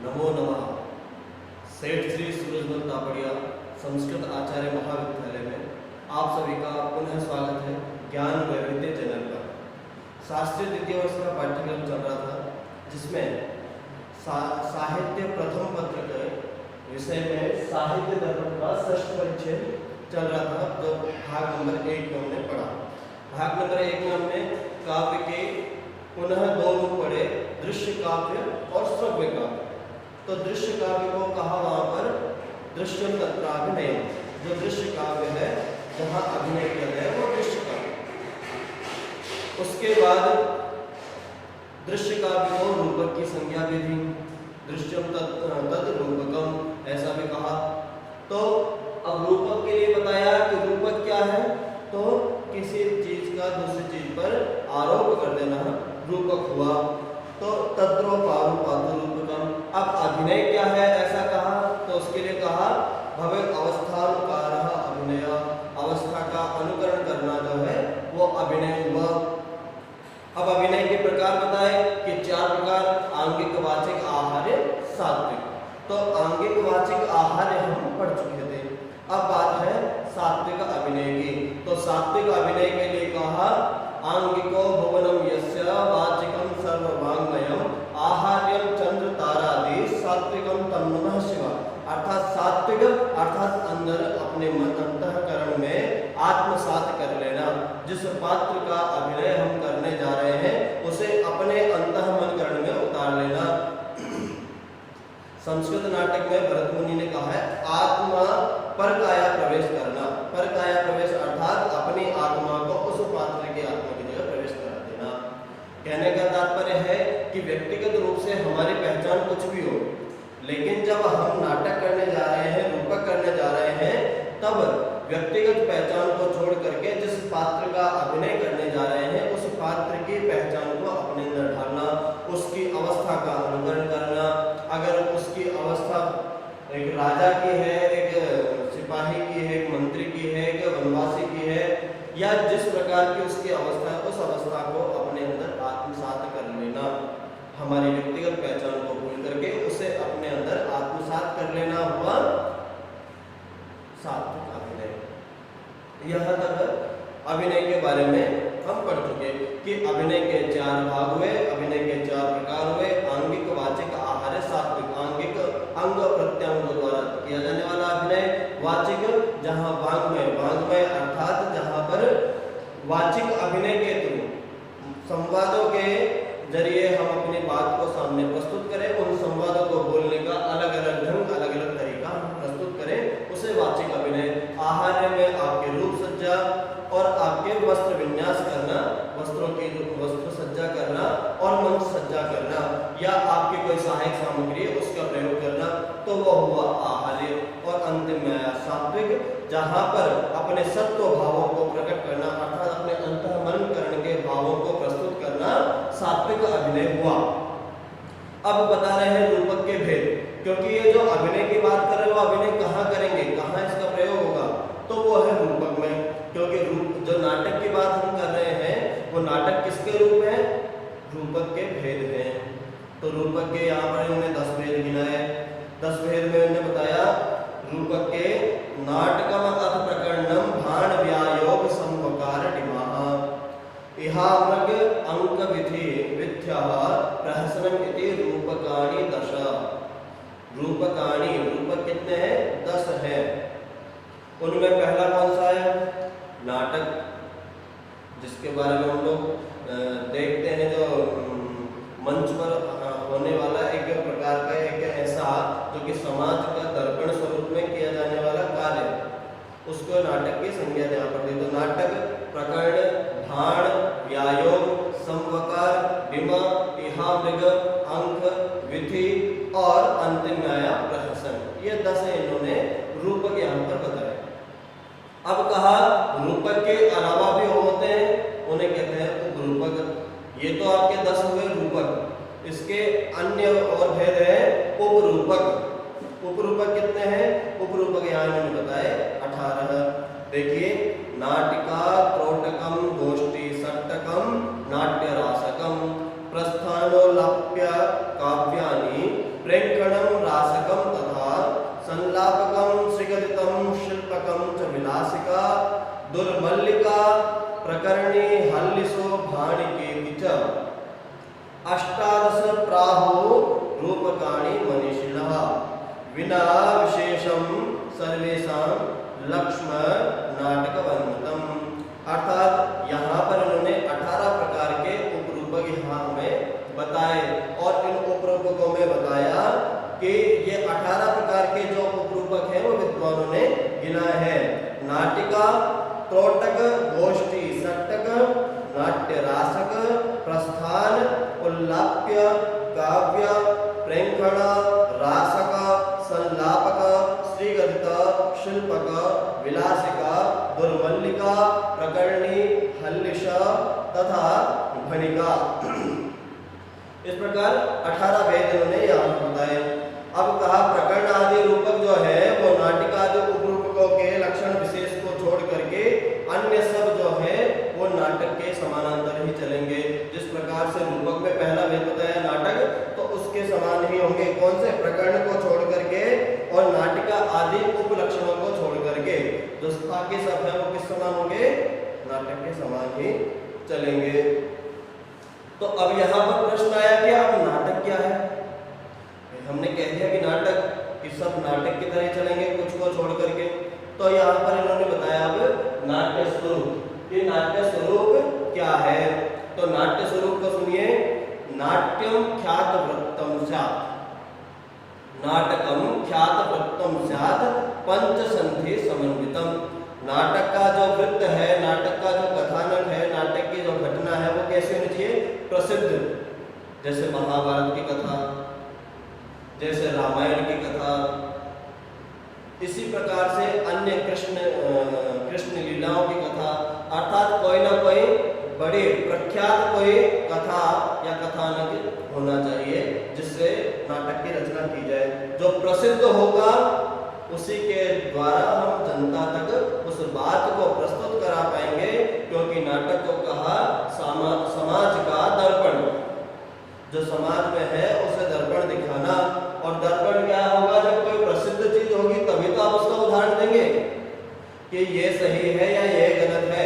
नमो नमः। सेठ श्री सूरजमल तापड़िया संस्कृत आचार्य महाविद्यालय में आप सभी का पुनः स्वागत है। ज्ञान वैविध्य चैनल पर शास्त्रीय द्वितीय वर्ष का पाठ्यक्रम चल रहा था, जिसमें साहित्य प्रथम पत्र के विषय में साहित्य दर्पण का षष्ठ परिच्छेद चल रहा था। जो भाग नंबर 1 में हमने पढ़ा। भाग नंबर 1 में हमने काव्य के पुनः दो रूप पढ़े, दृश्य काव्य और श्रव्य काव्य। तो दृश्य काव्य को कहा वहां पर दृश्यम तत्राभिनय। जो दृश्य काव्य है, जहां अभिनय किया गया है, वो दृश्य काव्य। उसके बाद दृश्य काव्य को रूपक की संज्ञा भी दी, दृश्यम तद रूपकम ऐसा भी कहा। तो अब रूपक के लिए बताया कि रूपक क्या है, तो किसी चीज का दूसरी चीज पर आरोप कर देना रूपक हुआ। तो तद्रोपारूपातो रूपकम। अब अभिनय क्या है ऐसा कहा, तो उसके लिए कहा भवेत् अवस्थानुकारः अभिनय। अवस्था का अनुकरण करना जो है वो अभिनय हुआ। अब अभिनय के प्रकार बताए कि 4 प्रकार, आंगिक, वाचिक, आहार्य, सात्विक। तो आंगिक, वाचिक, आहार्य हम पढ़ चुके थे। अब बात है सात्विक अभिनय की। तो सात्विक अभिनय के लिए कहा आंगिको भुवनम यस्य वाचिकम सर्ववाङ्मयम आहार्यम चंद्र तारादि सात्विकम तन्नमः शिवा। अर्थात सात्विक अर्थात अंदर अपने मन अंतःकरण में आत्मसात कर लेना। जिस पात्र का अभिनय हम करने जा रहे हैं उसे अपने अंतःमनकरण में उतार लेना। संस्कृत नाटक में भरत मुनि ने कहा है आत्मा परकाया प्रवेश करना। परकाया प्रवेश अर्थात अपनी आत्मा को उस पात्र की आत्मा की जगह प्रवेश करा देना। कहने का तात्पर्य है कि व्यक्तिगत रूप से हमारी पहचान कुछ भी हो, लेकिन जब हम नाटक करने जा रहे हैं, रूपक करने जा रहे हैं, तब व्यक्तिगत पहचान को छोड़ करके जिस पात्र का अभिनय करने जा रहे हैं उस पात्र की पहचान को अपने अंदर ढालना, उसकी अवस्था का अनुकरण करना। अगर उसकी अवस्था एक राजा की है, एक सिपाही की है, एक मंत्री की है, एक वनवासी की है, या जिस प्रकार की उसकी अवस्था है, उस अवस्था को अपने अंदर आत्मसात कर लेना। हमारी व्यक्तिगत पहचान को भूल करके उसे अपने अंदर आत्मसात कर लेना हुआ सात्विक अभिनय। यहाँ तक अभिनय के बारे में हम पढ़ चुके कि अभिनय के 4 भाग हुए, अभिनय के 4 प्रकार हुए, आंगिक, वाचिक, आहार्य, सात्विक। आंगिक अंग प्रत्यंग द्वारा किया जाने वाला अभिनय, वाचिक जहाँ वांग्मय अर्थात जहाँ पर वाचिक अभिनय के थ्रू संवादों के जरिए हम अपनी बात को सामने प्रस्तुत करें, उन संवादों को बोलने का अलग अलग ढंग, अलग अलग तरीका प्रस्तुत करें, उसे वाचिक अभिनय। आहार्य में आपके रूप सज्जा और आपके वस्त्र विन्यास करना, वस्त्रों की वस्त्र सज्जा करना और मंच सज्जा करना, या आपकी कोई सहायक सामग्री है उसका प्रयोग करना, तो वह हुआ आहार्य। और अंतिम में आया सात्विक, जहाँ पर अपने सत्व भावों को प्रकट करना अर्थात अपने अंतःमनकरण के भावों को प्रस्तुत करना सात्विक अभिनय हुआ। अब बता रहे हैं रूपक के भेद, क्योंकि ये जो अभिनय की बात कर रहे हैं वो अभिनय कहाँ करेंगे, कहाँ इसका प्रयोग होगा, तो वो है रूपक में। क्योंकि रूप जो नाटक की बात हम कर रहे हैं वो नाटक किसके रूप है, रूपक के भेद हैं। तो रूपक के यहाँ पर उन्होंने 10 भेद गिनाए। 10 भेद में उन्होंने बताया रूपक के नाटकम अथ प्रकरणम भाण व्यायोग संवकार डिमाह इहामृग अंक विधि विथ्यः प्रहसनम इति रूपकाणि 10। रूपकाणि, रूपक कितने हैं, 10 हैं। उनमें पहला कौन सा है, नाटक, जिसके बारे में हम लोग देखते हैं जो मंच पर होने वाला एक प्रकार का एक ऐसा जो कि समाज का दर्पण स्वरूप में किया जाने वाला कार्य, उसको नाटक की संज्ञा यहाँ पर दी। तो नाटक, प्रकरण, भाण, व्यायोग, संवकार, डिमा, इहामृग, अंक, विधि और अंतिम में आया प्रहसन। ये 10 इन्होंने रूपक यहाँ पर बताए। अब कहा रूपक के अलावा भी होते हैं, उन्हें कहते हैं उपरूपक। ये तो आपके 10 हुए रूपक, इसके अन्य और भेद है उपरूपक। उपरूपक कितने हैं, उपरूपक यहाँ इन्होंने बताए 18। देखिए, नाटिका, त्रोटकम, गोष्ठी, सट्टकम, नाट्यरासकम, प्रस्थानोलाप्य काव्यानि, प्रेक्षण माणिकेति च अष्टादश प्राहु रूपकाणि मनीषिणः विना विशेषम सर्वेषां लक्ष्म नाटकवन्नतम। अर्थात यहाँ पर इन्होंने 18 प्रकार के उपरूपक यहाँ हमें बताए और इन उपरूपकों में बताया कि ये 18 प्रकार के जो उपरूपक हैं वो विद्वानों ने गिनाए हैं। नाटिका, त्रोटक, गोष्ठी, सट्टक, नाट्य रासक, प्रस्थान, उल्लाप्य, काव्य, प्रेंखण, रासक, संलापक, श्रीगदित, शिल्पक, विलासिका, दुर्मल्लिका, प्रकरणी, हल्लिश तथा भणिका। इस प्रकार 18 भेद इन्होंने यहाँ बताए। अब कहा प्रकरण आदि रूपक जो है वो नाटिका आदि उपरूपकों के लक्षण विशेष को छोड़ करके अन्य सब जो है वो नाटक के समानांतर ही चलेंगे। जिस प्रकार से रूपक में पहला भेद बताया नाटक, तो उसके समान ही होंगे। कौन से? प्रकरण को छोड़ करके और नाटिका आदि उपलक्षणों को छोड़ करके जो बाकी सब है वो किस समान होंगे? नाटक के समान ही चलेंगे। तो अब यहाँ पर प्रश्न आया कि अब नाटक क्या है? हमने कह दिया कि नाटक कि सब नाटक की तरह चलेंगे कुछ को छोड़ करके। तो यहाँ पर इन्होंने बताया अब नाट्य स्वरूप। ये नाट्य स्वरूप क्या है? तो नाट्य स्वरूप को सुनिए। नाट्यम ख्यात वृत्तम स्यात्, नाटकम ख्यात वृत्तम स्यात् पंचसंधि समन्वितम। नाटक का जो वृत्त है, नाटक का जो कथानक है, नाटक की जो घटना है वो कैसे होनी चाहिए? प्रसिद्ध। जैसे महाभारत की कथा, जैसे रामायण की कथा, इसी प्रकार से अन्य कृष्ण लीलाओं की कथा। अर्थात कोई ना कोई बड़ी प्रख्यात कोई कथा या कथानक होना चाहिए जिससे नाटक की रचना की जाए। जो प्रसिद्ध होगा उसी के द्वारा हम जनता तक उस बात को प्रस्तुत करा पाएंगे, क्योंकि नाटक को कहा समाज का दर्पण। जो समाज में है उसे दर्पण दिखाना। और दर्पण क्या होगा? जब कोई प्रसिद्ध चीज होगी तभी तो आप उसका उदाहरण देंगे कि ये सही है या ये गलत है।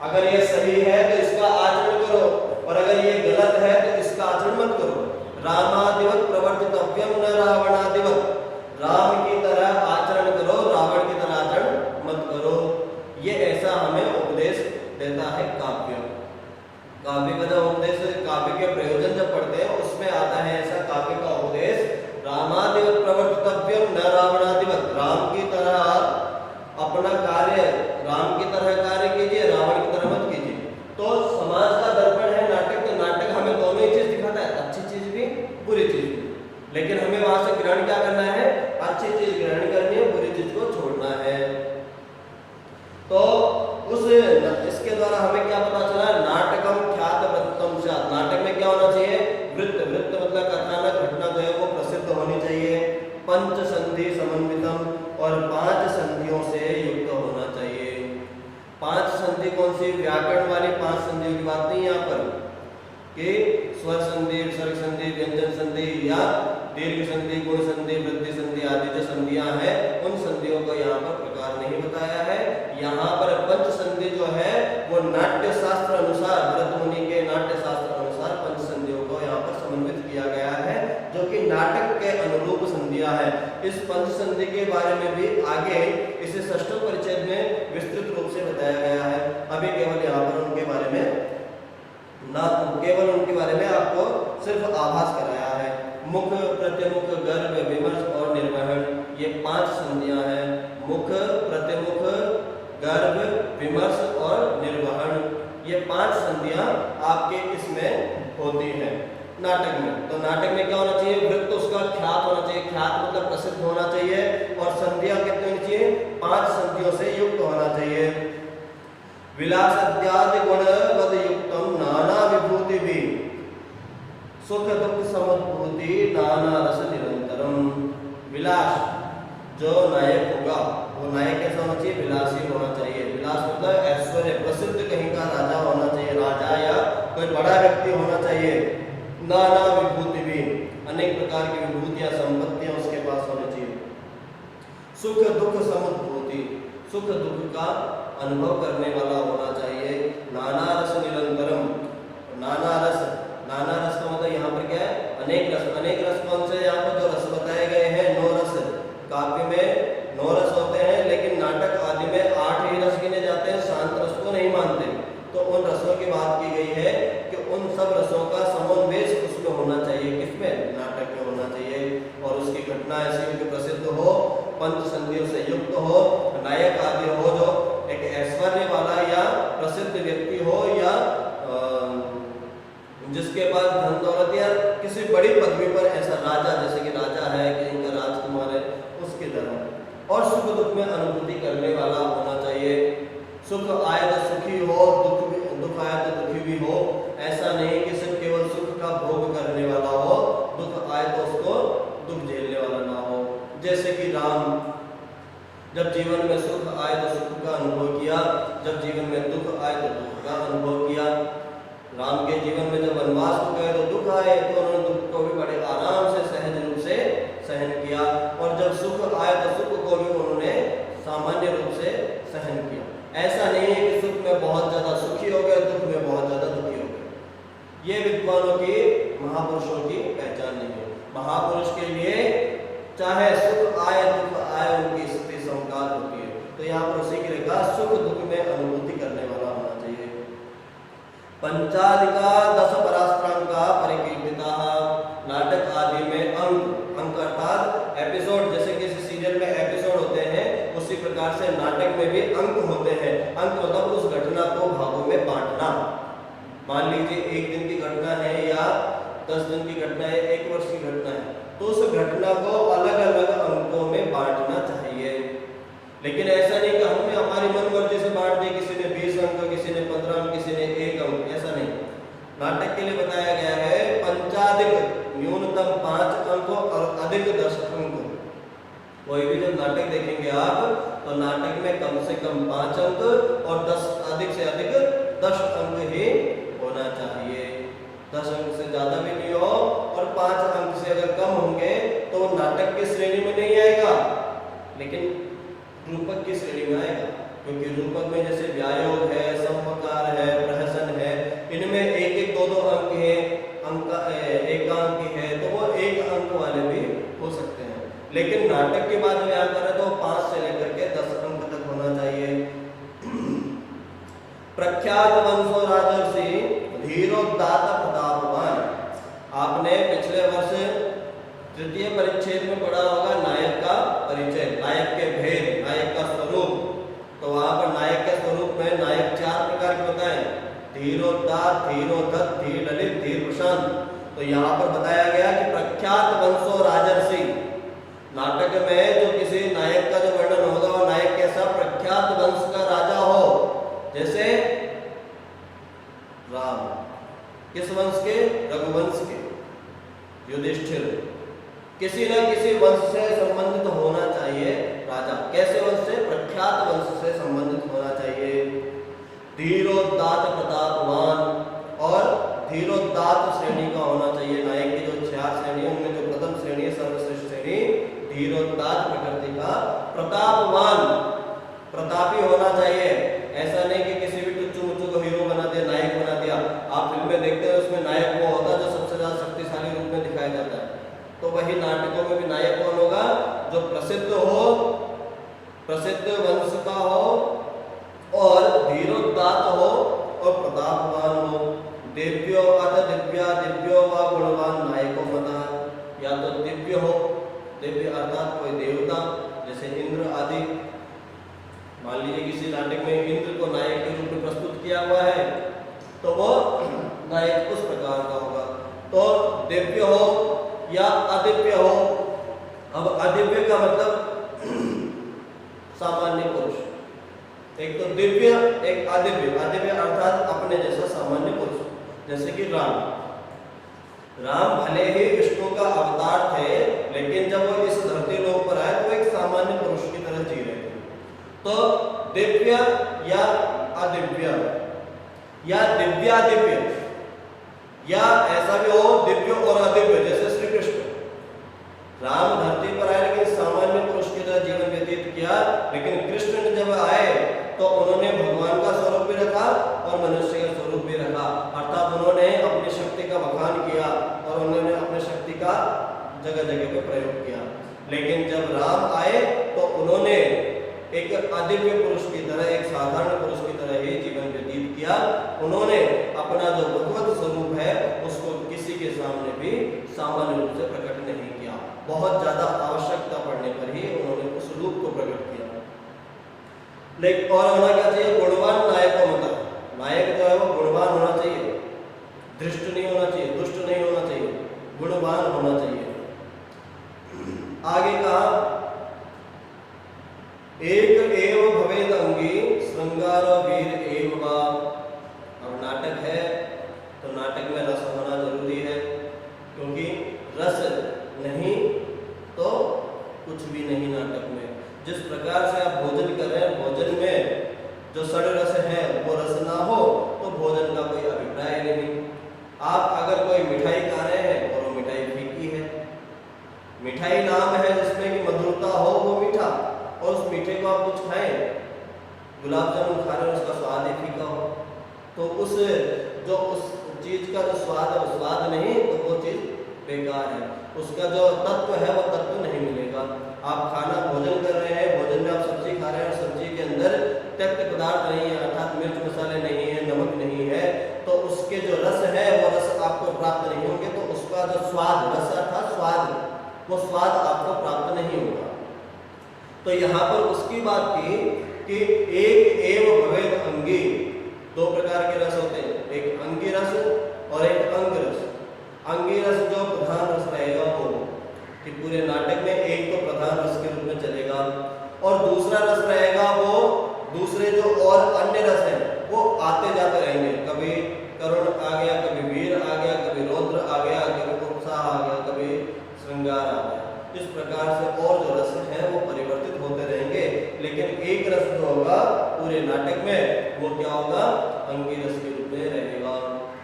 अगर ये सही है तो इसका आचरण करो, और अगर ये गलत है तो इसका आचरण मत करो। रामादिवत प्रवर्तितव्यम न रावणादिवत। राम की तरह आचरण करो, रावण की तरह आचरण मत करो। ये ऐसा हमें उपदेश देता है काव्य। काव्य का जो उपदेश, काव्य के प्रयोजन जब पढ़ते हैं उसमें आता है ऐसा काव्य का उपदेश। रामादिवत प्रवर्तितव्यम न रावणादिवत। राम की तरह अपना कार्य, राम की तरह कार्य कीजिए, रावण की तरह मत कीजिए। तो समाज का दर्पण है नाटक। तो नाटक हमें दोनों ही चीज दिखाता है, अच्छी चीज भी बुरी चीज भी। लेकिन हमें वहां से ग्रहण क्या करना है? अच्छी चीज ग्रहण करनी है, बुरी चीज को छोड़ना है। तो इसके द्वारा हमें क्या पता चला? नाटकम ख्यात वृत्तम स्यात्। नाटक में क्या होना चाहिए? वृत्त। वृत्त मतलब कथानक, घटना जो है वो प्रसिद्ध होनी चाहिए। पंच संधि समन्वितम, और 5 संधियों से युक्त होना चाहिए। 5 संधि कौन सी? व्याकरण वाली 5 संधियों की बात नहीं यहाँ पर कि स्वर संधि, विसर्ग संधि, व्यंजन संधि या दीर्घ संधि, गुण संधि, वृद्धि संधि आदि जो संधियां हैं उन संधियों को यहाँ पर प्रकार नहीं बताया है। यहाँ पर पंच संधि जो है वो नाट्य शास्त्र अनुसार, भरत मुनि के नाट्य शास्त्र अनुसार पंच संधियों को यहाँ पर समन्वित किया गया है, जो कि नाटक के अनुरूप संधियां है। इस पंच संधि के बारे में भी आगे इसे षष्ठ परिच्छेद में विस्तृत रूप से बताया गया है। अभी केवल यहाँ पर उनके बारे में आपको सिर्फ आभास कराया है। मुख, प्रतिमुख, गर्भ, विमर्श और निर्वहन, ये 5 संधियां हैं। मुख, प्रतिमुख, गर्भ, विमर्श और निर्वहन, ये 5 संधियां आपके इसमें होती हैं नाटक में। तो नाटक में क्या होना चाहिए? वृत्त उसका ख्यात होना चाहिए। ख्यात मतलब प्रसिद्ध होना चाहिए। और संधियां कितनी होनी चाहिए? 5 संधियों से युक्त होना चाहिए। विलासाद्यादि गुणवद युक्तम नाना विभूति भी सुख दुख समुद्भूति नाना रस निरंतरम। विलास, जो नायक होगा वो नायक कैसा होना चाहिए? विलासी होना चाहिए। विलास मतलब ऐश्वर्य, प्रसिद्ध कहीं का राजा होना चाहिए, राजा या कोई बड़ा व्यक्ति होना चाहिए। नाना विभूति भी, अनेक प्रकार की विभूतियां, संपत्तियां उसके पास होनी चाहिए। सुख दुख समुद्भूति, सुख दुख का अनुभव करने वाला होना चाहिए। नाना रस निरंतरम, से युक्त हो, नायक आदि हो, जो एक ऐश्वर्य वाला या प्रसिद्ध व्यक्ति हो, या जिसके पास धन दौलत या किसी बड़ी पदवी पर, ऐसा राजा, जैसे कि राजा है, कहीं का राजकुमार है, उसकी तरह। और सुख दुख में अनुभूति करने वाला होना चाहिए। सुख आए तो सुखी हो, दुख आए तो दुखी भी हो। ऐसा नहीं कि सिर्फ केवल सुख का भोग करने वाला हो, दुख आए तो उसको दुख झेलने वाला ना हो। जैसे कि राम जब जीवन में सुख आए तो सुख का अनुभव किया, जब जीवन में दुख आए तो दुख का अनुभव किया। राम के जीवन में जब वनवास हो गए तो दुख आए, तो उन्होंने दुख को भी बड़े आराम से सहज रूप से सहन किया, और जब सुख आए तो सुख को भी उन्होंने सामान्य रूप से सहन किया। ऐसा नहीं है कि सुख में बहुत ज्यादा सुखी हो गए, दुख में बहुत ज्यादा दुखी हो गए। ये विद्वानों की, महापुरुषों की पहचान नहीं है। महापुरुष के लिए चाहे सुख आए दुख आए, उनकी स्थिति समकाल होती है। तो यहाँ पर उसी की रेखा सुख दुख में अनुभूति करने वाला होना चाहिए। पंचाधिका 10 परास्त्रांका परिकीर्तिता, नाटक आदि में अंक अर्थात एपिसोड, जैसे किसी सीरियल में एपिसोड होते हैं, उसी प्रकार से नाटक में भी अंक होते हैं। अंक मतलब उस घटना को भागों में बांटना। मान लीजिए 1 दिन की घटना है या 10 दिन की घटना है, 1 वर्ष की घटना है, तो उस घटना को अलग अलग अंकों में बांटना चाहिए। लेकिन ऐसा नहीं कि हमने हमारी मन मर्जी से बांट दी, किसी ने 20 अंक, किसी ने 15 अंक, किसी ने 1 अंक, ऐसा नहीं। नाटक के लिए बताया गया है पंचाधिक, न्यूनतम 5 अंक और अधिक 10 अंक। कोई भी जब नाटक देखेंगे आप, तो नाटक में कम से कम 5 अंक और 10 अधिक से अधिक 10 अंक ही होना चाहिए। 10 अंक से ज्यादा भी नहीं हो, और 5 अंक से अगर कम होंगे तो वो नाटक की श्रेणी में नहीं आएगा, लेकिन रूपक की श्रेणी में आएगा। क्योंकि रूपक में जैसे व्यायोग है, समकार है, प्रहसन है, इनमें 1-1, 2-2 अंक है, एकांक है, तो वो 1 अंक वाले भी हो सकते हैं। लेकिन नाटक के बाद यहाँ करें तो 5 से लेकर के 10 अंक तक होना चाहिए। प्रख्यात वंशो राजर्षि धीरोदात प्रतापवान। आपने पिछले वर्ष तृतीय परिच्छेद में पढ़ा होगा नायक का परिचय, नायक के भेद, नायक का स्वरूप। तो वहां पर नायक के स्वरूप में नायक 4 प्रकार के बताए, धीरोदात, धीरोदत्त, धीर ललित, धीर प्रशांत। तो यहाँ पर बताया गया कि प्रख्यात वंशो राजर्षि, नाटक में जो किसी नायक का जो वर्णन होगा, वो नायक कैसा, प्रख्यात वंश का राजा हो। जैसे राम, किस वंश के, रघुवंश के, युधिष्ठिर, किसी न किसी वंश से संबंधित होना चाहिए राजा। कैसे वंश से, प्रख्यात वंश से संबंधित होना चाहिए। धीरोदात प्रतापवान, और धीरोदात श्रेणी का होना चाहिए। नायक की जो 4 श्रेणी, उनमें जो प्रथम श्रेणी है, सर्वश्रेष्ठ श्रेणी, धीरोदात प्रकृति का, प्रतापवान, प्रतापी होना चाहिए। ऐसा नहीं कि किसी भी टुच्चू मुच्चू को हीरो बना दिया, नायक बना दिया। आप फिल्में देखते हैं, उसमें नायक वो होता है जो सबसे ज्यादा शक्तिशाली रूप में दिखाया जाता है। तो वही नाटकों में भी नायक कौन होगा, जो प्रसिद्ध हो, प्रसिद्ध वंश का हो, और धीरोदात हो, और प्रतापवान हो। दिव्यो अथ दिव्या, दिव्यो व गुणवान नायको मता। या तो दिव्य हो, दिव्य अर्थात कोई देवता, जैसे इंद्र आदि। मान लीजिए किसी नाटक में इंद्र को नायक के रूप में प्रस्तुत किया हुआ है, तो वो नायक उस प्रकार का होगा। तो दिव्य हो या अदिव्य हो। अब अदिव्य का मतलब सामान्य पुरुष, एक तो दिव्य, एक अदिव्य। अदिव्य अर्थात अपने जैसा सामान्य पुरुष, जैसे कि राम भले ही विष्णु का अवतार थे, लेकिन जब वो इस धरती लोक पर आए तो एक सामान्य पुरुष की तरह जी रहे थे। तो दिव्य या अदिव्य, या दिव्यादिव्य, या ऐसा भी हो दिव्य और अदिव्य। जैसे श्री कृष्ण, राम धरती पर आए लेकिन सामान्य पुरुष की तरह जीवन व्यतीत किया, लेकिन कृष्ण ने जब आए तो उन्होंने भगवान का स्वरूप भी रखा और मनुष्य का स्वरूप भी रखा। अर्थात उन्होंने अपनी शक्ति का बखान किया और उन्होंने अपनी शक्ति का जगह जगह पे प्रयोग किया। लेकिन जब राम आए तो उन्होंने एक अदिव्य पुरुष की तरह, एक साधारण पुरुष की तरह ही जीवन व्यतीत किया। उन्होंने अपना जो भगवत स्वरूप है उसको किसी के सामने भी सामान्य रूप से प्रकट नहीं किया। बहुत ज्यादा आवश्यकता पड़ने पर ही उन्होंने उस रूप को प्रकट किया। लेकिन और होना क्या चाहिए, गुणवान नायक को मत, नायक जो है वो गुणवान होना चाहिए, दृष्ट नहीं होना चाहिए, दुष्ट नहीं होना चाहिए, गुणवान होना चाहिए। आगे कहा एक एव भवेद अंगी श्रृंगार वीर एव वा। अब नाटक है तो नाटक में रस होना जरूरी है, क्योंकि रस नहीं तो कुछ भी नहीं नाटक में। जिस प्रकार से आप भोजन कर रहे हैं, भोजन में जो सड़ रस है वो रस ना हो तो भोजन का कोई अभिप्राय नहीं। आप अगर कोई मिठाई खा रहे हैं और वो मिठाई फीकी है, मिठाई नाम है जिसमें कि मधुरता हो वो मीठा, और उस मीठे को आप कुछ खाएं, गुलाब जामुन खा रहे हैं उसका स्वाद ही फीका हो, तो उस चीज का जो स्वाद है वो स्वाद नहीं, तो वो चीज बेकार है, उसका जो तत्व है वो तत्व नहीं मिलेगा। आप खाना भोजन कर रहे हैं, भोजन में आप सब्जी खा रहे हैं और सब्जी के अंदर त्यक्त पदार्थ नहीं है, अर्थात मिर्च मसाले नहीं है, नमक नहीं है, तो उसके जो रस है वो रस आपको प्राप्त नहीं होंगे, तो उसका जो स्वाद, रस अर्थात स्वाद, वो स्वाद आपको प्राप्त नहीं होगा। तो यहाँ पर उसकी बात की कि एक एव भवेद अंगी, दो प्रकार के रस होते हैं, एक अंगी रस और एक अंग रस। अंगी रस जो प्रधान रस रहेगा वो कि पूरे नाटक में एक तो प्रधान रस के रूप में चलेगा, और दूसरा रस रहेगा वो दूसरे जो और अन्य रस है वो आते जाते रहेंगे, कभी करुण आ गया, कभी वीर आ गया, कभी रौद्र आ गया, कभी उत्साह आ गया, कभी श्रृंगार आ गया। इस प्रकार से और जो रस है वो परिवर्तित होते रहेंगे, लेकिन एक रस जो होगा पूरे नाटक में वो क्या होगा, अंगी रस के रूप में रहेगा।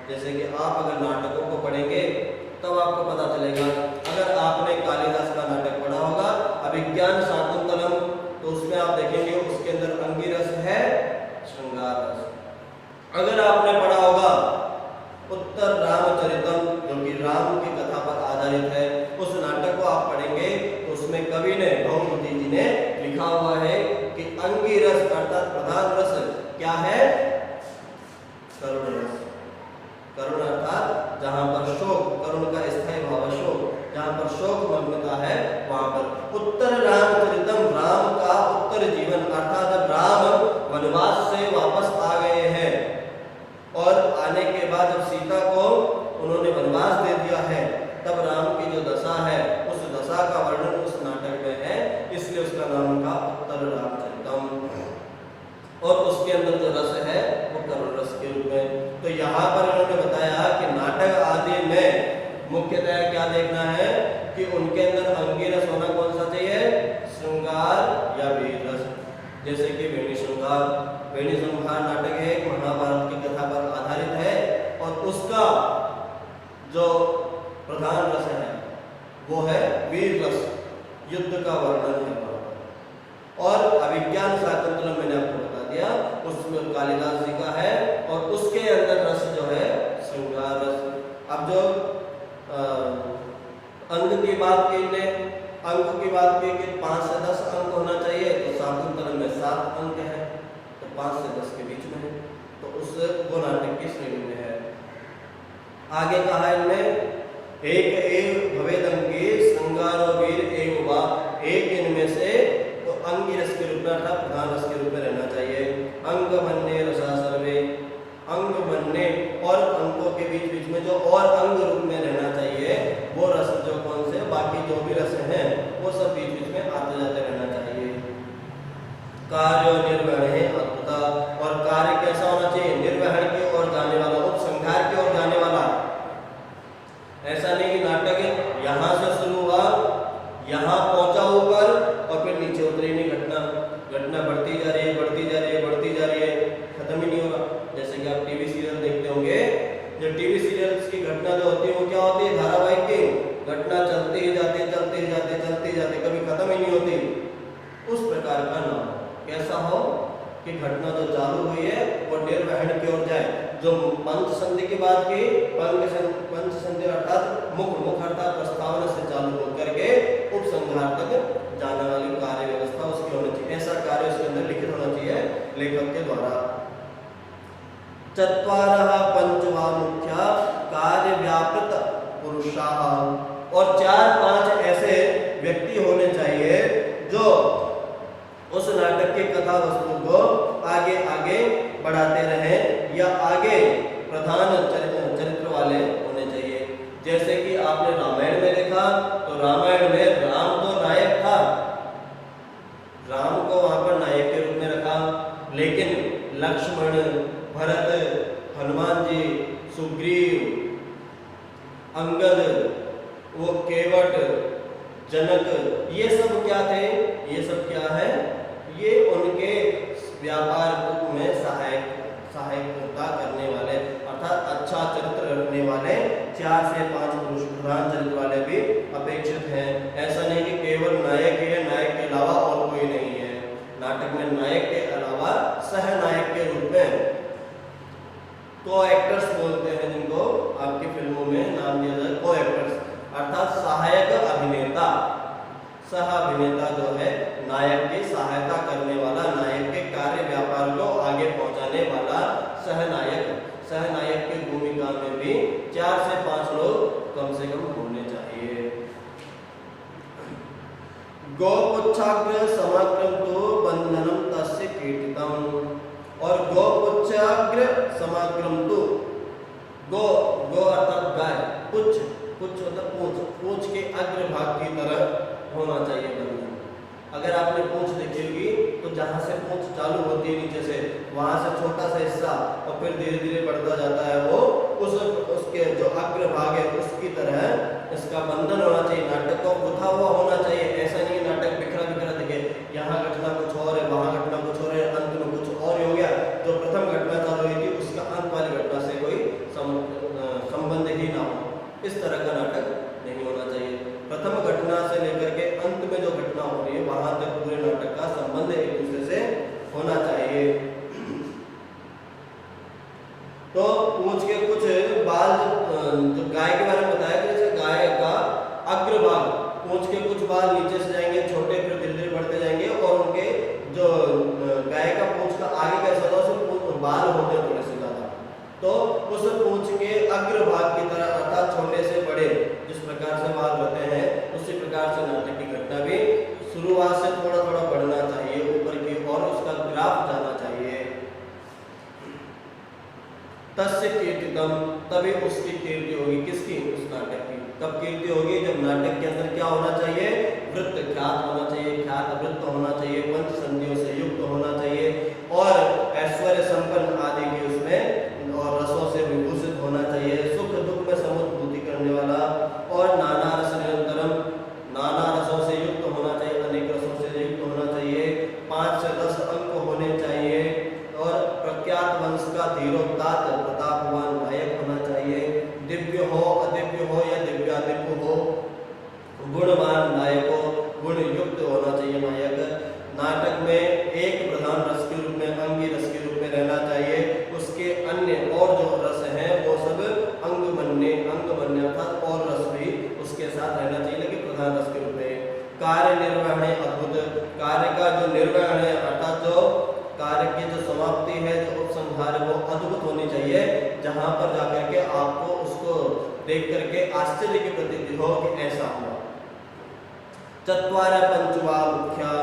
जैसे कि आप अगर नाटकों को पढ़ेंगे तब आपको पता चलेगा, अगर आपने कालिदास का नाटक पढ़ा होगा अभिज्ञान शाकुंतलम, तो उसमें आप देखेंगे उसके अंदर अंगी रस है, श्रृंगार रस। अगर आपने पढ़ा होगा उत्तर रामचरितम जो कि राम की कथा पर आधारित है, उस नाटक को आप पढ़ेंगे तो उसमें कवि ने, भौमपति जी ने लिखा हुआ है कि अंगी रस अर्थात प्रधान रस क्या है, करुण रस। करुण अर्थात जहां पर शोक, करुण का स्थायी भाव शोक, जहां पर शोक मग्नता है वहां पर। उत्तर रामचरितम, राम का उत्तर जीवन अर्थात जब राम वनवास से वापस आ गए हैं और आने के बाद जब सीता को उन्होंने वनवास दे दिया है, तब राम की जो दशा है उस दशा का वर्णन उस नाटक में है, इसलिए उसका नाम था उत्तर रामचरितम, और उसके अंदर जो रस है वो करुण रस के रूप में। तो यहाँ पर उन्होंने बताया कि नाटक आदि में मुख्यतः क्या देखना है कि उनके अंदर अंगी रस होना कौन सा चाहिए, श्रृंगार या वीर रस। जैसे कि वेणी श्रृंगार, वेणी श्रृंगार नाटक है, महाभारत की कथा पर आधारित है, और उसका जो प्रधान रस है वो है वीर रस, युद्ध का वर्णन है। और अभिज्ञान शाकुंतलम मैंने आपको बता दिया, उसमें कालिदास जी का है, और उसके अंदर रस जो है श्रृंगार रस। अब जो अंग की बात की ने, अंक की बात की कि 5 से 10 अंक होना चाहिए, तो शाकुंतलम में 7 अंक है, तो 5 से 10 के बीच में है, तो उस वो नाटक की श्रेणी में है। आगे कहा इनमें एक एव भवेद अंगी श्रृंगारो वीर एव वा, एक इनमें से तो अंगी रस के रूप में अर्थात प्रधान रस के रूप में रहना चाहिए। अंग बनने रसा सर्वे, अंग बनने और अंकों के बीच बीच में जो और अंग रूप में रहना चाहिए वो रस जो कौन से, बाकी जो भी रस हैं वो सब बीच बीच में आते जाते रहना चाहिए। कार्य निर्वहण है अद्भुता, और कार्य कैसा होना चाहिए, निर्वहण की ओर जाने वाला, उपसंहार की ओर जाने वाला। ऐसा नहीं कि नाटक यहाँ से शुरू हुआ, यहाँ पहुंचा ऊपर और फिर नीचे उतरी नहीं, घटना बढ़ती जा रही है, बढ़ती जा रही है, बढ़ती जा रही है, खत्म ही नहीं होगा। जैसे कि आप टीवी सीरियल देखते होंगे, जो टीवी सीरियल्स की घटना जो होती है वो क्या होती है, धारावाहिक की घटना चलती ही जाती, चलती ही जाती, चलती ही जाती, कभी खत्म ही नहीं होती। उस प्रकार का ना हो, कैसा हो कि घटना जो चालू हुई है वो निर्वहन की ओर जाए। जो पंच संधि की बात की, पंच संधि अर्थात मुख अर्थात प्रस्तावना से चालू होकर के उपसंहार तक जाने वाली कार्य व्यवस्था उसकी होनी चाहिए। ऐसा कार्य उसके अंदर लिखित होना चाहिए लेखक के द्वारा। चत्वारः पंचवा मुख्या कार्य व्यापृत पुरुषाः, और 4-5 ऐसे व्यक्ति होने चाहिए जो कथा वस्तु को आगे आगे बढ़ाते रहें या आगे प्रधान चरित्र वाले होने चाहिए। जैसे कि आपने रामायण में देखा तो रामायण में राम तो नायक था, राम को वहां पर नायक के रूप में रखा, लेकिन लक्ष्मण, भरत, हनुमान जी, सुग्रीव, अंगद, वो केवट, जनक, ये सब क्या थे? ये सब क्या है? ये उनके व्यापार में सहायता करने वाले अर्थात अच्छा चरित्र रखने वाले 4 से 5 पुरुष प्रधान चरित्र वाले भी अपेक्षित हैं। ऐसा नहीं कि केवल नायक ही है, नायक के अलावा और कोई नहीं है। नाटक में नायक के अलावा सहनायक के रूप में को एक्टर्स बोलते हैं, जिनको आपकी फिल्मों में नाम दिया जाए को एक्टर्स, अर्थात सहायक अभिनेता। सह अभिनेता जो है नायक की सहायता करने वाला, नायक के कार्य व्यापार को आगे पहुंचाने वाला सहनायक। सहनायक की भूमिका में भी 4 से 5 लोग कम से कम होने चाहिए। गोपुच्छाग्र समाक्रमतो बंधनम तस्य कीर्तितम। और गोपुच्छाग्र समाक्रमतो, गो अर्थात गाय, पुच्छ मतलब पूंछ के अग्र भाग की तरह होना चाहिए बंधन। अगर आपने पूंछ देखी होगी तो जहां से पूंछ चालू होती है नीचे से, वहां से छोटा सा हिस्सा और फिर धीरे धीरे बढ़ता जाता है, वो उसके जो अग्र भाग है उसकी तरह इसका बंधन होना चाहिए। नाटक को गुथा हुआ होना चाहिए। ऐसा नहीं नाटक बिखरा बिखरा दिखे, यहाँ घटना कुछ और है, वहां घटना कुछ और है, अंत में कुछ और ही हो गया। जो प्रथम घटना चालू हुई थी उसका अंत वाली घटना से कोई संबंध ही ना हो, इस तरह का नाटक नहीं होना चाहिए। प्रथम घटना से लेकर के अंत में जो घटना हो रही है वहां तक पूरे नाटक का संबंध एक दूसरे से होना चाहिए। तो पूंछ के कुछ बाल, जो गाय के बारे में बताया कि जैसे गाय का अग्रभाग, पूंछ के कुछ बाल नीचे से जाएंगे छोटे, फिर धीरे धीरे बढ़ते जाएंगे, और उनके जो गाय का पूंछ का आगे का हिस्सा होता है उसमें बाल होते हैं थोड़े से ज्यादा, तो उस पूंछ के अग्रभाग की तरह अर्थात छोटे से बड़े जिस प्रकार से बाल होते हैं उसी प्रकार से नाटक की घटना भी शुरुआत से थोड़ा थोड़ा बढ़ना चाहिए ऊपर की ओर, उसका ग्राफ जाना चाहिए। तस्य कीर्तितम, तभी उसकी कीर्ति होगी। किसकी? उस नाटक की। कब कीर्ति होगी? जब नाटक के अंदर क्या होना चाहिए? वृत्त ख्यात होना चाहिए, ख्यात वृत्त होना चाहिए, पंच संधियों से युक्त होना चाहिए, और ऐश्वर्य संपन्न आदि की उसमें और रसों से विभूषित होना चाहिए, सुख दुख में समुद्भूति करने वाला, और नाना रस निरंतरम, नाना रसों से युक्त होना चाहिए, अनेक रसों से युक्त होना चाहिए, 5 से 10 अंक होने चाहिए, और प्रख्यात वंश का धीरोदात्त प्रतापवान नायक होना चाहिए, दिव्य हो अदिव्य हो या दिव्यादिव्य हो, गुणवान नायक हो, गुण युक्त होना चाहिए नायक। नाटक में एक प्रधान रस के रूप में, अंगी रस के रूप में रहना चाहिए, उसके अन्य और जो रस हैं वो सब अंगमन्य अर्थात और रस भी उसके साथ रहना चाहिए, लेकिन प्रधान रस के रूप में। कार्य निर्वहण अद्भुत, कार्य का जो निर्वहण है अर्थात जो कार्य की जो समाप्ति है, जो उपसंहार है, वो अद्भुत होनी चाहिए, जहां पर जाकर के आपको उसको देख करके आश्चर्य की प्रतीति हो कि ऐसा हुआ। चत्वार पंचवा मुख्या,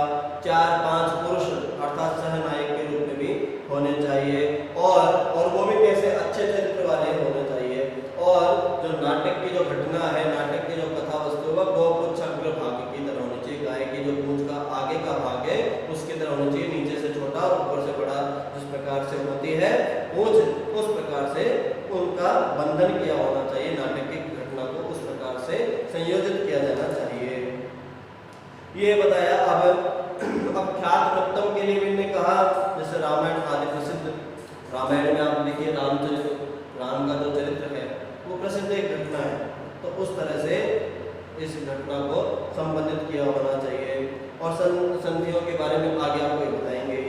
4-5 पुरुष अर्थात सहनायक के रूप में भी होने चाहिए, और वो भी कैसे? अच्छे चरित्र वाले होने चाहिए। और जो नाटक की जो घटना है, नाटक की जो कथा वस्तु है, गोपुच्छ अग्र भाग की तरह होनी चाहिए। गाय की जो पूंछ का आगे का भाग है उसकी तरह होना चाहिए, नीचे से छोटा और ऊपर से बड़ा। जिस प्रकार से होती है पूंछ, उस प्रकार से उनका बंधन किया होना चाहिए। नाटक की घटना को उस प्रकार से संयोजित किया जाना चाहिए। ये बताया। अब ख्यात वृत्तम के लिए भी ने कहा, जैसे रामायण आदि प्रसिद्ध, रामायण में आप देखिए रामचरित्र, राम का जो चरित्र है वो प्रसिद्ध एक घटना है, तो उस तरह से इस घटना को संबंधित किया होना चाहिए। और संधियों के बारे में आगे आपको बताएंगे।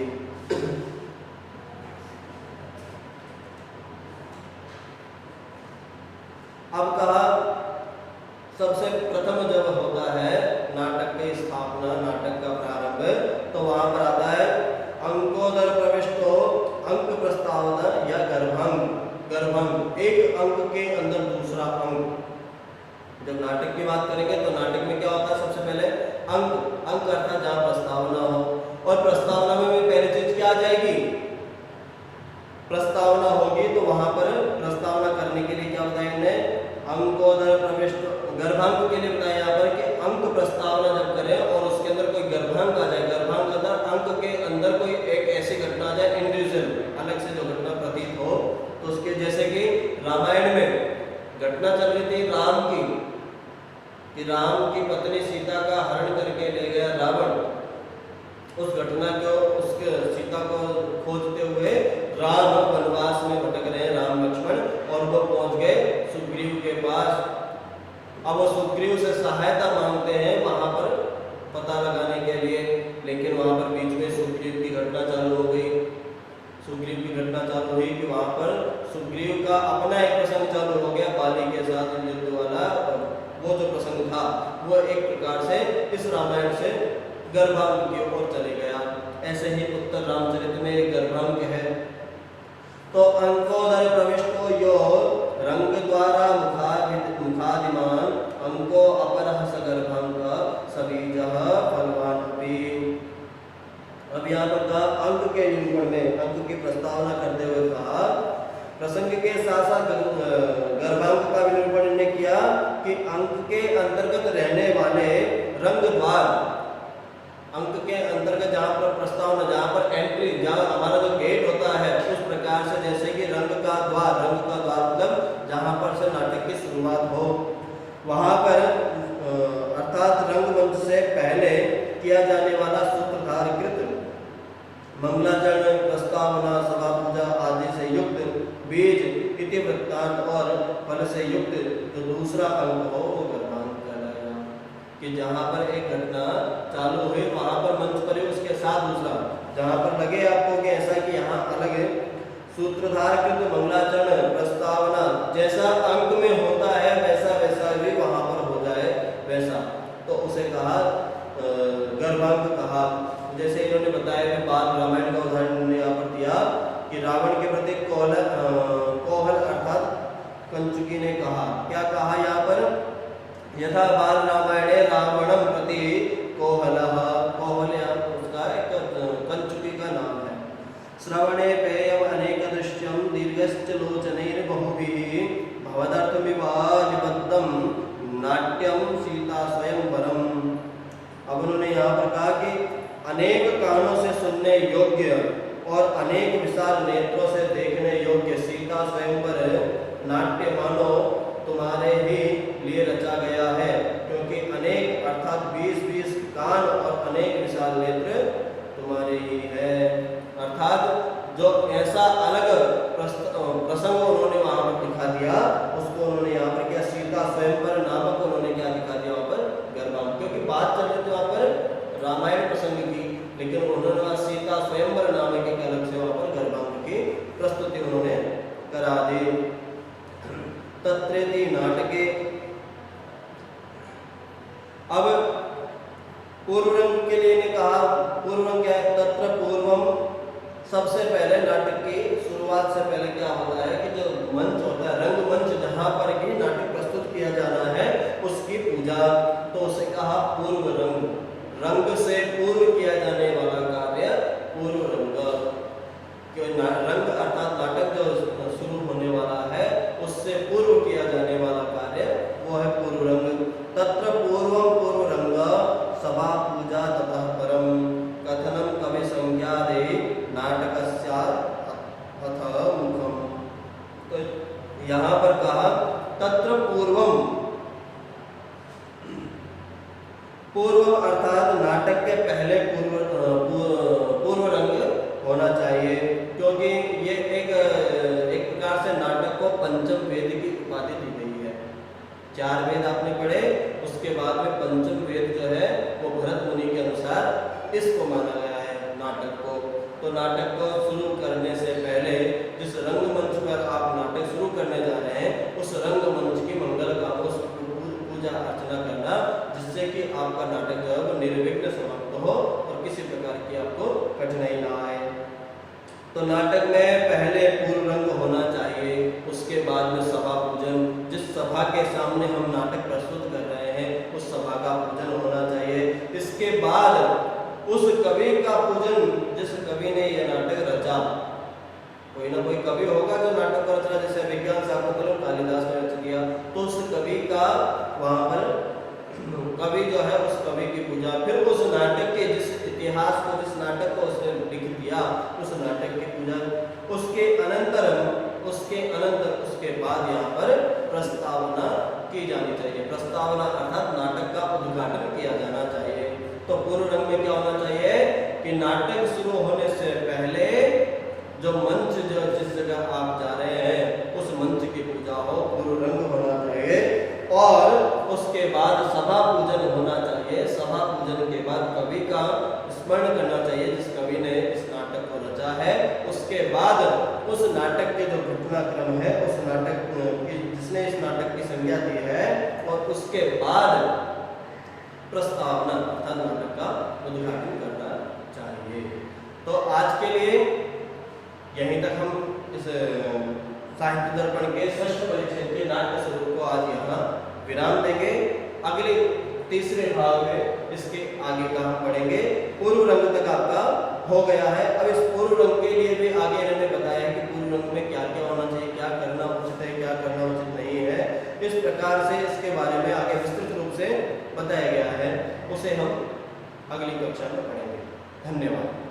अब कहा सबसे प्रथम जब होता है नाटक की स्थापना, नाटक का प्रारंभ, तो वहां पर आता है अंकोदर प्रविष्टो, अंक प्रस्तावना या गर्भंग, एक अंक के अंदर दूसरा अंक। जब नाटक की बात करेंगे तो नाटक में क्या होता है? सबसे पहले अंक अर्थात जहाँ प्रस्तावना हो, और प्रस्तावना में भी पहले प्रस्तावना होगी तो वहां पर प्रस्तावना करने के लिए क्या बताया इन्होंने, अंकोदर प्रविष्ट, गर्भांक के लिए बताया यहाँ पर कि अंक प्रस्तावना जब करें और उसके अंदर कोई गर्भांक आ जाए, गर्भांक अंदर अंक के अंदर कोई एक ऐसी घटना आ जाए इंडिविजुअल अलग से जो घटना प्रतीत हो, तो उसके जैसे कि रामायण में घटना चल रही थी राम की, कि राम की पत्नी सीता का हरण करके ले गया रावण, उस घटना को उसके सीता को खोजते हुए राम वनवास में भटक रहे हैं राम लक्ष्मण, और वो पहुंच गए सुग्रीव के पास। अब वो सुग्रीव से सहायता मांगते हैं वहां पर पता लगाने के लिए, लेकिन वहां पर बीच में सुग्रीव की घटना चालू हो गई। सुग्रीव की घटना चालू हुई कि वहां पर सुग्रीव का अपना एक प्रसंग चालू हो गया बाली के साथ युद्ध वाला, वो जो प्रसंग था वो एक प्रकार से इस रामायण से गर्भांक की ओर चले गया। ऐसे ही उत्तर रामचरित में एक गर्भांक है। तो अंकोदर प्रविष्टो यो रंग द्वारा मुखादिमान अंको अपरः सगर्भांक सबीजः फलवान अपि। अब यहाँ पर कहा अंक के निरूपण में, अंक की प्रस्तावना करते हुए कहा प्रसंग के साथ साथ गर्भांक का भी निरूपण ने किया कि अंक के अंतर्गत रहने वाले रंग द्वार, अंक के अंतर्गत जहाँ पर प्रस्तावना, जहाँ पर एंट्री, जहाँ हमारा जो गेट होता है उस प्रकार से जैसे कि रंग का द्वार मतलब जहाँ पर से नाटक की शुरुआत हो, वहाँ पर अर्थात रंगमंच से पहले किया जाने वाला सूत्रधारकृत मंगलाचरण, प्रस्तावना, सभा पूजा आदि से युक्त बीज इति वृत्तांत और फल से युक्त जो दूसरा अंग हो वो गर्भांक कहलाएगा। कि जहाँ पर एक घटना चालू हुई वहाँ पर मंच पर ही उसके साथ दूसरा, जहाँ पर लगे आपको कि ऐसा कि यहाँ अलग है, सूत्रधारकृत मंगलाचरण, प्रस्तावना जैसा अंक में होता है वैसा वैसा भी वहाँ पर हो जाए वैसा, तो उसे कहा गर्भांक कहा। जैसे इन्होंने बताया कि बाल रामायण का उदाहरण उन्होंने यहाँ पर दिया कि रावण के प्रति कोहल अर्थात कंचुकी ने कहा, क्या कहा यहाँ पर, यथा बाल रामायणे रावणम प्रति कोहलः, कोहल उसका एक कंचुकी का नाम है। श्रवणे पेयम अनेक दृश्यम दीर्घश्च लोचनैर बहुभिः भवदर्थमिवा निबद्धं नाट्यम सीता स्वयंवरम। अब उन्होंने यहाँ पर कहा कि अनेक कानों से सुनने योग्य और अनेक विशाल नेत्रों से देखने योग्य सीता स्वयंवर नाट्य मानो तुम्हारे ही लिए रचा गया है, क्योंकि अनेक अर्थात 20-20 कान और अनेक विशाल नेत्र तुम्हारे ही है। अर्थात जो ऐसा अलग प्रसंग उन्होंने वहां पर दिखा दिया, उसको उन्होंने यहाँ पर क्या सीता स्वयंवर नामक उन्होंने क्या दिखा दिया वहां पर गर्भांक, क्योंकि बात चल रही थी वहां पर रामायण प्रसंग की, लेकिन उन्होंने वहां सीता स्वयंवर नामक एक अलग से वहां पर गर्भांक की प्रस्तुति उन्होंने करा दी। तत्रेति नाटके, अब पूर्व रंग के लिए ने कहा, पूर्व रंग क्या है, तत्र पूर्वम, सबसे पहले नाटक की शुरुआत से पहले क्या होता है कि जो मंच होता है, रंगमंच जहाँ पर भी नाटक प्रस्तुत किया जाना है उसकी पूजा, तो उसे कहा पूर्व रंग, रंग से पूर्व किया जाने वाला कार्य पूर्व रंग। रंग अर्थात नाटक जो शुरू होने वाला है उससे पूर्व किया जाने वाला कार्य वो है पूर्व रंग। तत्र पूर्वम पूर्व रंग सभा पूजा ततः परम कथनम कवि संज्ञादे नाटकस्यात् अथ मुखम। तो यहाँ पर कहा तत्र पूर्वम, पूर्व अर्थात नाटक के पहले पूर्व रंग होना चाहिए, क्योंकि ये एक प्रकार से नाटक को पंचम वेद की उपाधि दी गई है। 4 वेद आपने पढ़े, उसके बाद में पंचम वेद जो है वो भरत मुनि के अनुसार इसको माना गया है नाटक को। तो नाटक को शुरू करने से पहले जिस रंगमंच पर आप नाटक शुरू करने जा रहे हैं उस रंगमंच की मंगल का पूजा अर्चना करना, जिससे कि आपका नाटक जो है वो निर्विघ्न समाप्त हो और किसी प्रकार की आपको कठिनाई ना आए। तो नाटक में पहले पूर्व रंग होना चाहिए, उसके बाद में सभा पूजन, जिस सभा के सामने हम नाटक प्रस्तुत कर रहे हैं उस सभा का पूजन होना चाहिए। इसके बाद उस कवि का पूजन जिस कवि ने यह नाटक रचा, कोई ना कोई कवि होगा जो नाटक को रच रहा, जैसे विज्ञान शाकुंतलम कालिदास ने रच दिया, तो उस कवि का वहां पर कवि जो है उस कवि की पूजा, फिर उस नाटक के जिस इतिहास को, जिस नाटक को उसने लिख दिया, उस नाटक की पूजा, उसके अनंतर उसके बाद यहाँ पर प्रस्तावना की जानी चाहिए। प्रस्तावना अर्थात नाटक का उद्घाटन किया जाना चाहिए। तो पूर्व रंग में क्या होना चाहिए कि नाटक शुरू होने से पहले जो मंच, जो जिस जगह आप जा रहे हैं उस मंच की पूजा हो, पूर्व रंग होना चाहिए। और उसके बाद सभा पूजन होना चाहिए। सभा पूजन के बाद कवि का स्मरण करना चाहिए जिस कवि ने इस नाटक को रचा है। उसके बाद उस नाटक के जो घटनाक्रम है, उस नाटक की जिसने इस नाटक की संज्ञा दी है, और उसके बाद प्रस्तावना अर्थात नाटक का उद्घाटन करना चाहिए। तो आज के लिए यहीं तक हम इस साहित्य दर्पण के षष्ठ परिच्छेद के नाट्य स्वरूप को आज यहाँ विराम देंगे। अगले तीसरे भाग में इसके आगे का हम पढ़ेंगे। पूर्व रंग तक आपका हो गया है। अब इस पूर्व रंग के लिए भी आगे इन्होंने बताया है कि पूर्व रंग में क्या क्या होना चाहिए, क्या करना उचित है, क्या करना उचित नहीं है। इस प्रकार से इसके बारे में आगे विस्तृत रूप से बताया गया है, उसे हम अगली कक्षा में पढ़ेंगे। धन्यवाद।